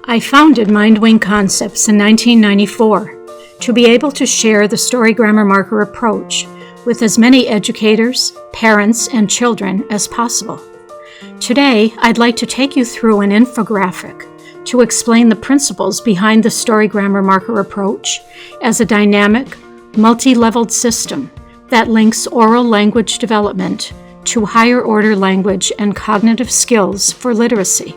I founded MindWing Concepts in 1994 to be able to share the story grammar marker approach with as many educators, parents, and children as possible. Today, I'd like to take you through an infographic to explain the principles behind the story grammar marker approach as a dynamic, multi-leveled system that links oral language development to higher order language and cognitive skills for literacy.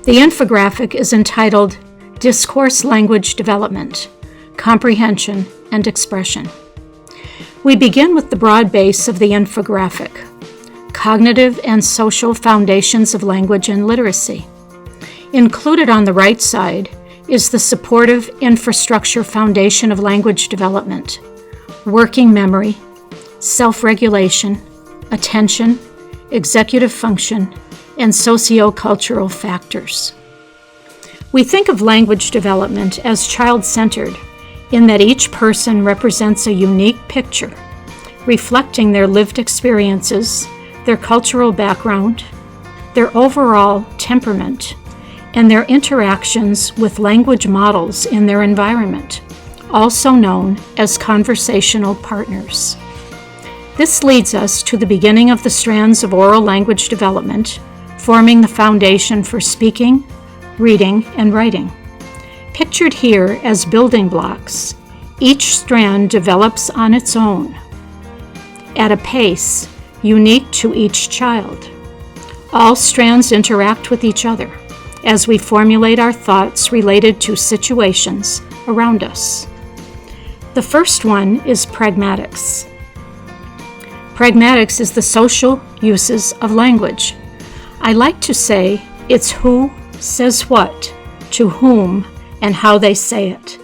The infographic is entitled Discourse Language Development, Comprehension, and Expression. We begin with the broad base of the infographic, Cognitive and Social Foundations of Language and Literacy. Included on the right side is the supportive infrastructure foundation of language development, working memory, self-regulation, attention, executive function, and socio-cultural factors. We think of language development as child-centered in that each person represents a unique picture, reflecting their lived experiences, their cultural background, their overall temperament, and their interactions with language models in their environment, also known as conversational partners. This leads us to the beginning of the strands of oral language development, forming the foundation for speaking, reading, and writing. Pictured here as building blocks, each strand develops on its own, at a pace unique to each child. All strands interact with each other as we formulate our thoughts related to situations around us. The first one is pragmatics. Pragmatics is the social uses of language. I like to say it's who says what, to whom, and how they say it.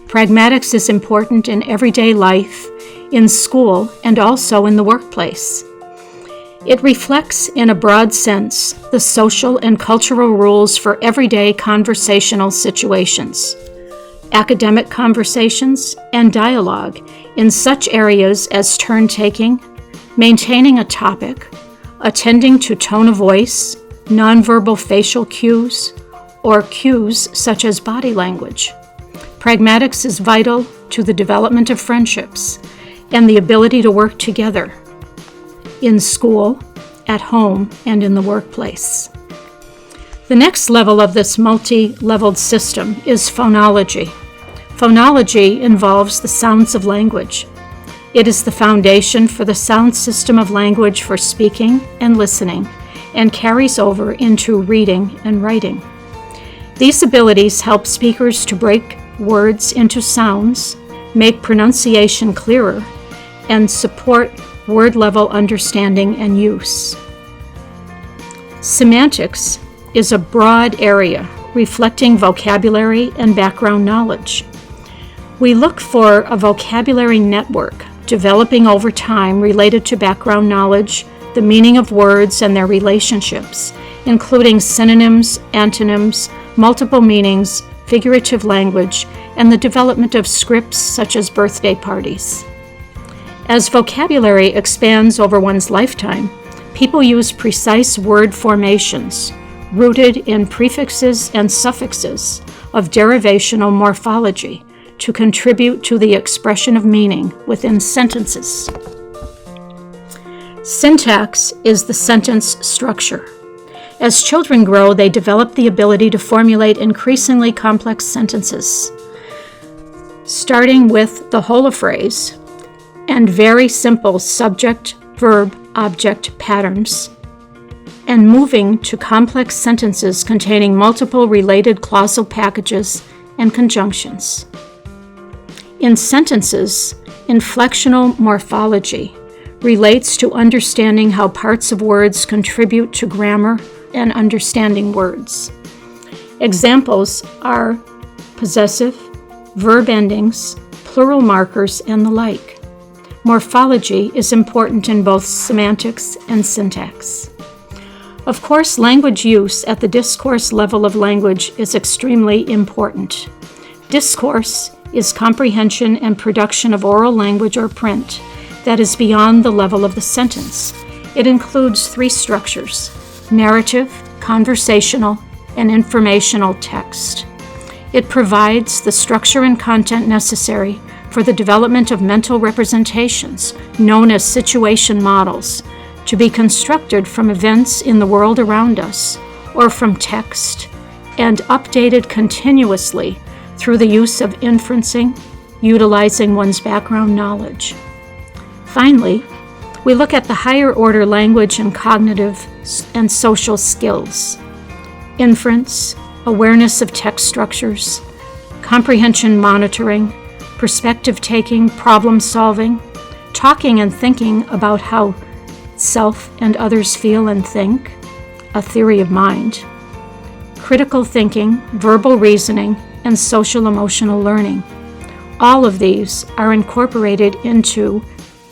Pragmatics is important in everyday life, in school, and also in the workplace. It reflects, in a broad sense, the social and cultural rules for everyday conversational situations, academic conversations, and dialogue in such areas as turn-taking, maintaining a topic, attending to tone of voice, nonverbal facial cues, or cues such as body language. Pragmatics is vital to the development of friendships and the ability to work together in school, at home, and in the workplace. The next level of this multi-leveled system is phonology. Phonology involves the sounds of language. It is the foundation for the sound system of language for speaking and listening, and carries over into reading and writing. These abilities help speakers to break words into sounds, make pronunciation clearer, and support word-level understanding and use. Semantics is a broad area reflecting vocabulary and background knowledge. We look for a vocabulary network developing over time related to background knowledge, the meaning of words and their relationships, including synonyms, antonyms, multiple meanings, figurative language, and the development of scripts such as birthday parties. As vocabulary expands over one's lifetime, people use precise word formations rooted in prefixes and suffixes of derivational morphology to contribute to the expression of meaning within sentences. Syntax is the sentence structure. As children grow, they develop the ability to formulate increasingly complex sentences, starting with the whole of phrase and very simple subject, verb, object patterns, and moving to complex sentences containing multiple related clausal packages and conjunctions. In sentences, inflectional morphology relates to understanding how parts of words contribute to grammar and understanding words. Examples are possessive, verb endings, plural markers, and the like. Morphology is important in both semantics and syntax. Of course, language use at the discourse level of language is extremely important. Discourse is comprehension and production of oral language or print that is beyond the level of the sentence. It includes three structures: narrative, conversational, and informational text. It provides the structure and content necessary for the development of mental representations, known as situation models, to be constructed from events in the world around us or from text, and updated continuously through the use of inferencing, utilizing one's background knowledge. Finally, we look at the higher order language and cognitive and social skills: inference, awareness of text structures, comprehension monitoring, perspective taking, problem solving, talking and thinking about how self and others feel and think, a theory of mind, critical thinking, verbal reasoning, and social emotional learning. All of these are incorporated into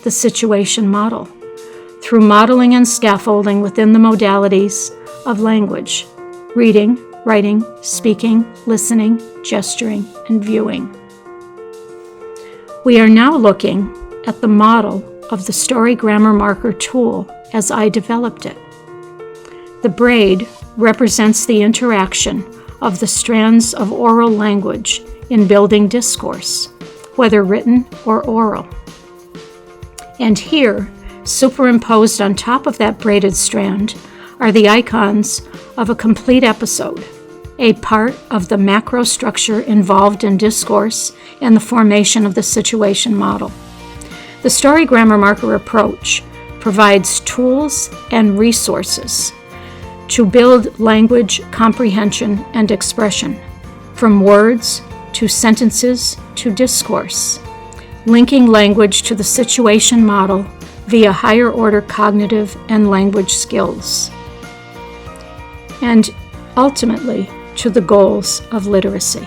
the situation model through modeling and scaffolding within the modalities of language: reading, writing, speaking, listening, gesturing, and viewing. We are now looking at the model of the Story Grammar Marker tool as I developed it. The braid represents the interaction of the strands of oral language in building discourse, whether written or oral. And here, superimposed on top of that braided strand, are the icons of a complete episode, a part of the macro structure involved in discourse and the formation of the situation model. The Story Grammar Marker approach provides tools and resources to build language comprehension and expression, from words to sentences to discourse, linking language to the situation model via higher order cognitive and language skills, and ultimately to the goals of literacy.